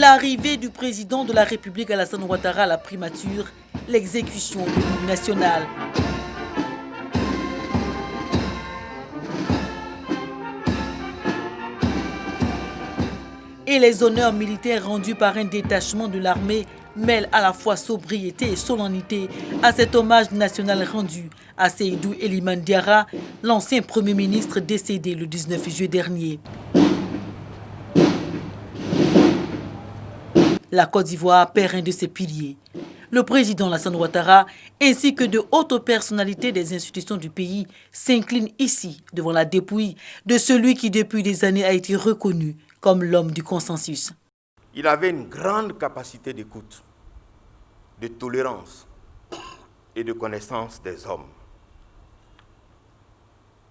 L'arrivée du président de la République Alassane Ouattara à la primature, l'exécution de l'hymne national. Et les honneurs militaires rendus par un détachement de l'armée mêlent à la fois sobriété et solennité à cet hommage national rendu à Seydou Elimane Diarra, l'ancien Premier ministre décédé le 19 juillet dernier. La Côte d'Ivoire perd un de ses piliers. Le président Alassane Ouattara ainsi que de hautes personnalités des institutions du pays s'inclinent ici devant la dépouille de celui qui depuis des années a été reconnu comme l'homme du consensus. Il avait une grande capacité d'écoute, de tolérance et de connaissance des hommes.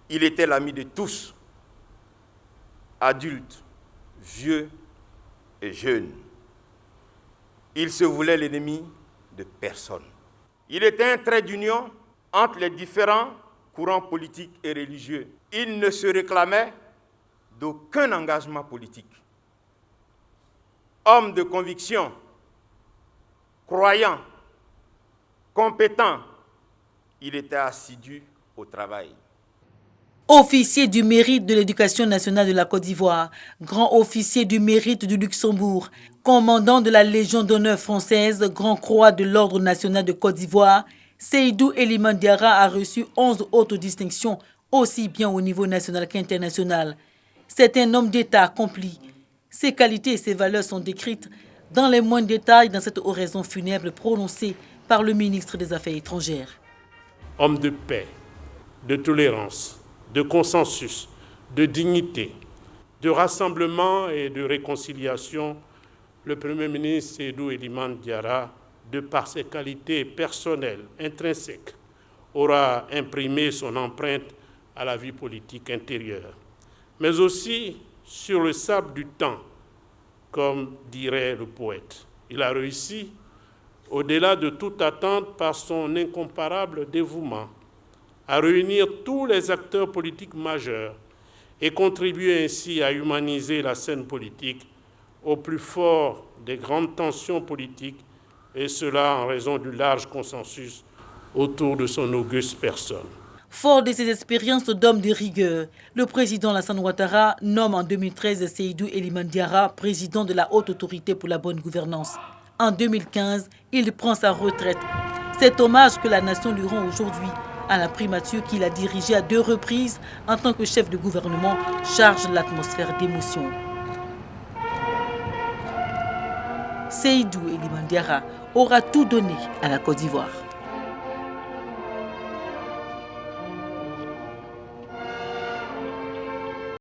Il était l'ami de tous, adultes, vieux et jeunes. Il se voulait l'ennemi de personne. Il était un trait d'union entre les différents courants politiques et religieux. Il ne se réclamait d'aucun engagement politique. Homme de conviction, croyant, compétent, il était assidu au travail. Officier du mérite de l'éducation nationale de la Côte d'Ivoire, grand officier du mérite du Luxembourg, commandant de la Légion d'honneur française, grand croix de l'Ordre national de Côte d'Ivoire, Seydou Elimane Diarra a reçu 11 autres distinctions, aussi bien au niveau national qu'international. C'est un homme d'État accompli. Ses qualités et ses valeurs sont décrites dans les moindres détails dans cette oraison funèbre prononcée par le ministre des Affaires étrangères. Homme de paix, de tolérance, de consensus, de dignité, de rassemblement et de réconciliation, le Premier ministre Seydou Elimane Diarra, de par ses qualités personnelles, intrinsèques, aura imprimé son empreinte à la vie politique intérieure, mais aussi sur le sable du temps, comme dirait le poète. Il a réussi, au-delà de toute attente, par son incomparable dévouement, à réunir tous les acteurs politiques majeurs et contribuer ainsi à humaniser la scène politique au plus fort des grandes tensions politiques, et cela en raison du large consensus autour de son auguste personne. Fort de ses expériences d'homme de rigueur, le président Alassane Ouattara nomme en 2013 Seydou Elimane Diarra président de la Haute Autorité pour la Bonne Gouvernance. En 2015, il prend sa retraite. Cet hommage que la nation lui rend aujourd'hui à la primature qu'il a dirigée à 2 reprises en tant que chef de gouvernement charge l'atmosphère d'émotion. Seydou Elimane Diarra aura tout donné à la Côte d'Ivoire.